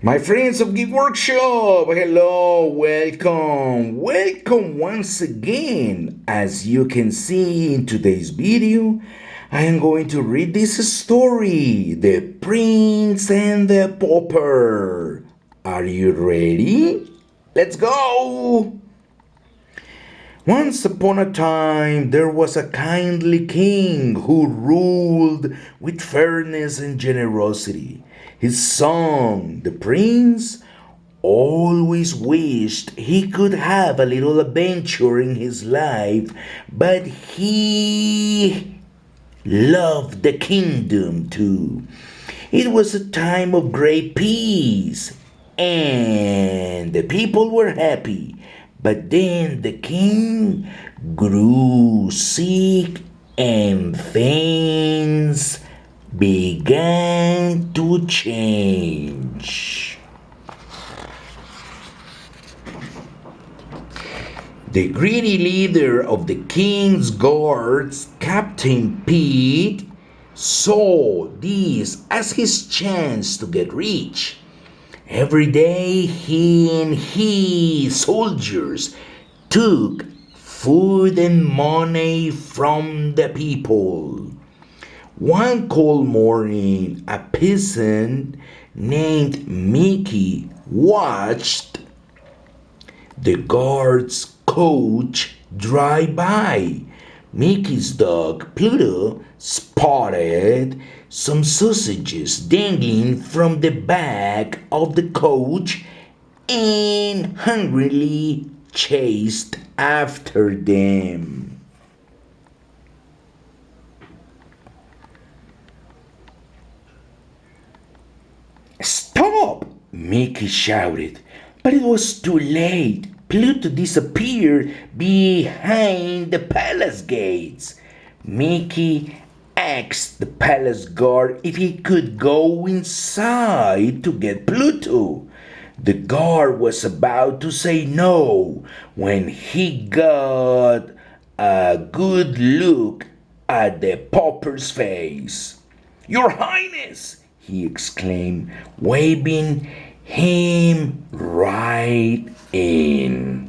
My friends of Geek Workshop, hello, welcome once again. As you can see in today's video, I am going to read this story, The Prince and the Pauper. Are you ready? Let's go! Once upon a time, there was a kindly king who ruled with fairness and generosity. His son, the prince, always wished he could have a little adventure in his life, but he loved the kingdom too. It was a time of great peace, and the people were happy. But then the king grew sick, and things began to change. The greedy leader of the king's guards, Captain Pete, saw this as his chance to get rich. Every day he and his soldiers took food and money from the people. One cold morning, a peasant named Mickey watched the guard's coach drive by. Mickey's dog Pluto spotted some sausages dangling from the back of the coach and hungrily chased after them. "Stop!" Mickey shouted, but it was too late. Pluto disappeared behind the palace gates. Mickey asked the palace guard if he could go inside to get Pluto. The guard was about to say no when he got a good look at the pauper's face. "Your Highness!" he exclaimed, waving him right in.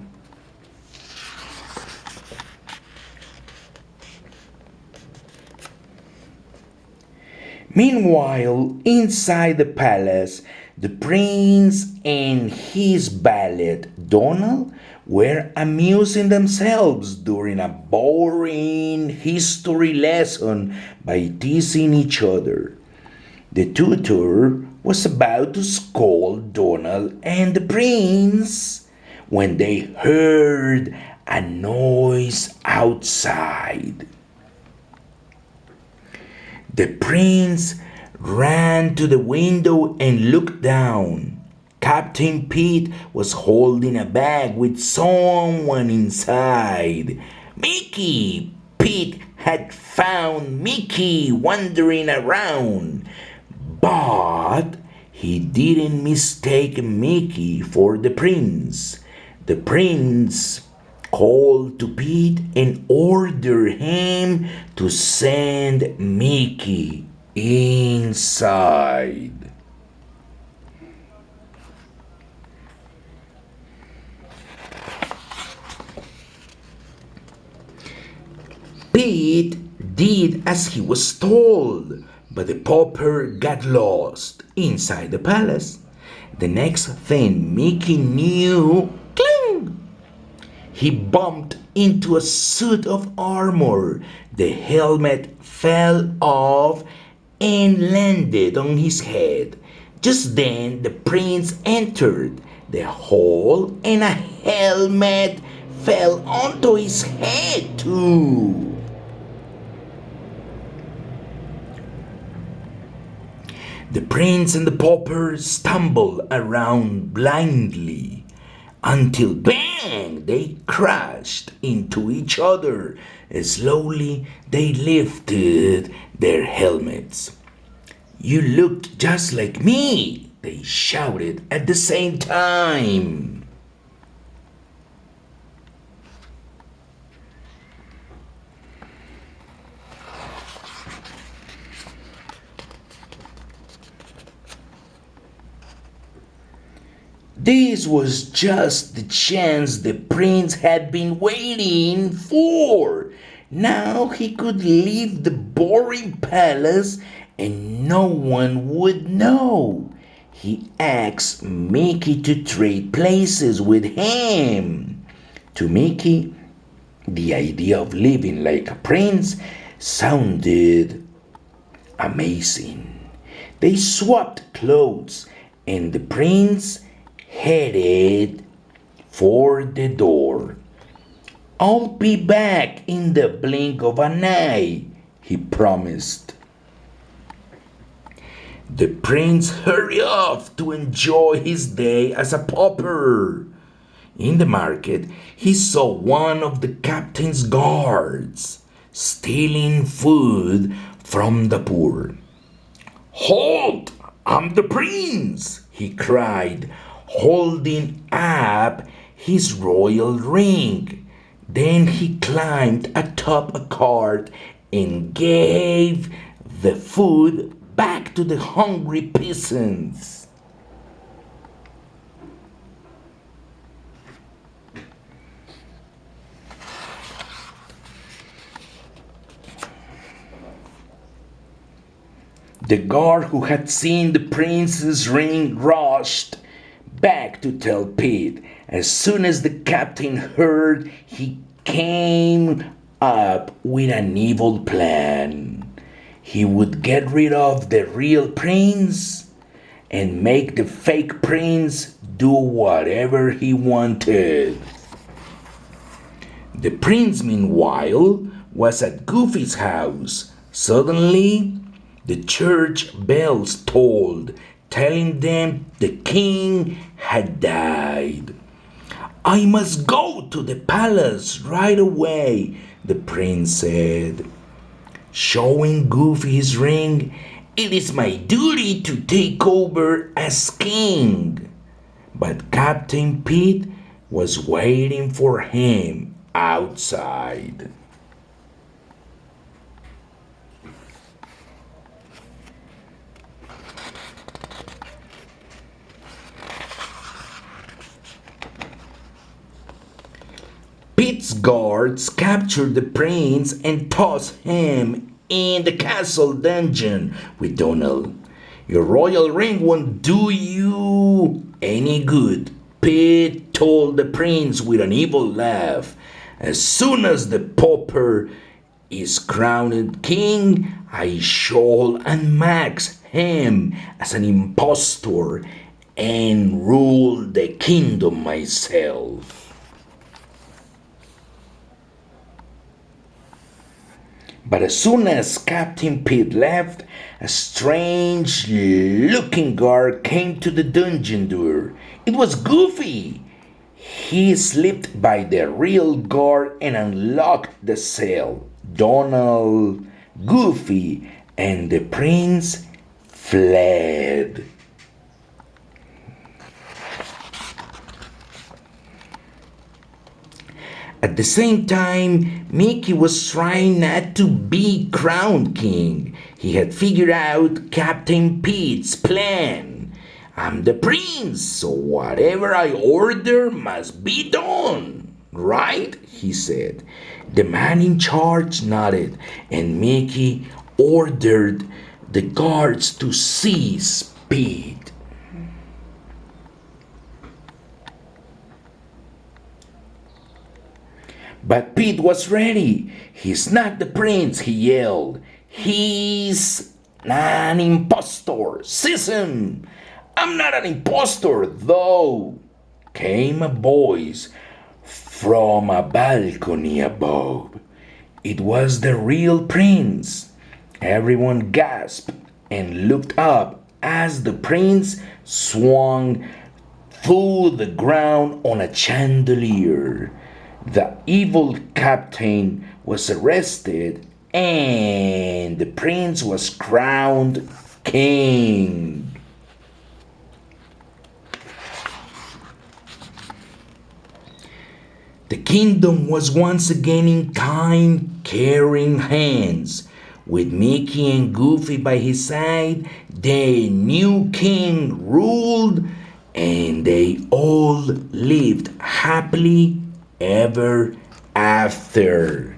Meanwhile, inside the palace, the prince and his valet, Donald, were amusing themselves during a boring history lesson by teasing each other. The tutor was about to scold Donald and the prince when they heard a noise outside. The prince ran to the window and looked down. Captain Pete was holding a bag with someone inside. Mickey! Pete had found Mickey wandering around. But he didn't mistake Mickey for the prince. The prince called to Pete and ordered him to send Mickey inside. Pete did as he was told, but the pauper got lost inside the palace. The next thing Mickey knew, cling! He bumped into a suit of armor. The helmet fell off and landed on his head. Just then, the prince entered the hall and a helmet fell onto his head, too. The prince and the pauper stumbled around blindly until bang! They crashed into each other. Slowly they lifted their helmets. "You looked just like me!" they shouted at the same time. This was just the chance the prince had been waiting for. Now he could leave the boring palace and no one would know. He asked Mickey to trade places with him. To Mickey, the idea of living like a prince sounded amazing. They swapped clothes and the prince headed for the door. I'll be back in the blink of an eye, he promised. The prince hurried off to enjoy his day as a pauper. In the market, he saw one of the captain's guards stealing food from the poor. Halt! I'm the prince, he cried, holding up his royal ring. Then he climbed atop a cart and gave the food back to the hungry peasants. The guard who had seen the prince's ring rushed back to tell Pete. As soon as the captain heard, he came up with an evil plan. He would get rid of the real prince and make the fake prince do whatever he wanted. The prince, meanwhile, was at Goofy's house. Suddenly, the church bells tolled, telling them the king had died. I must go to the palace right away, the prince said. Showing Goofy his ring, it is my duty to take over as king. But Captain Pete was waiting for him outside. Pete's guards captured the prince and tossed him in the castle dungeon with Donald. Your royal ring won't do you any good, Pete told the prince with an evil laugh. As soon as the pauper is crowned king, I shall unmask him as an impostor and rule the kingdom myself. But as soon as Captain Pete left, a strange looking guard came to the dungeon door. It was Goofy. He slipped by the real guard and unlocked the cell. Donald, Goofy, and the prince fled. At the same time, Mickey was trying not to be crowned king. He had figured out Captain Pete's plan. I'm the prince, so whatever I order must be done. Right? He said. The man in charge nodded, and Mickey ordered the guards to seize Pete. But Pete was ready. He's not the prince, he yelled. He's an impostor. Seize him. I'm not an impostor, though, came a voice from a balcony above. It was the real prince. Everyone gasped and looked up as the prince swung through the ground on a chandelier. The evil captain was arrested and the prince was crowned king. The kingdom was once again in kind, caring hands. With Mickey and Goofy by his side, the new king ruled And they all lived happily ever after.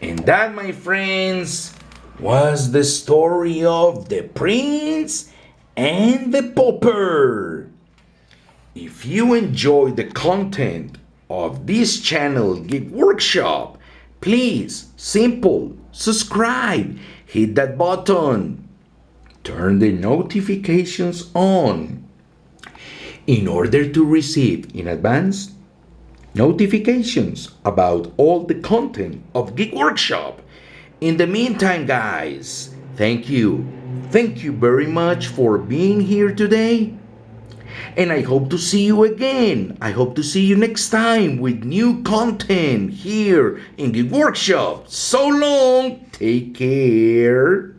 And that, my friends, was the story of the Prince and the Pauper. If you enjoy the content of this channel, Geek Workshop, please, simple, subscribe, hit that button, turn the notifications on in order to receive in advance notifications about all the content of Geek Workshop. In the meantime, guys, thank you. Thank you very much for being here today. And I hope to see you again. I hope to see you next time with new content here in Geek Workshop. So long. Take care.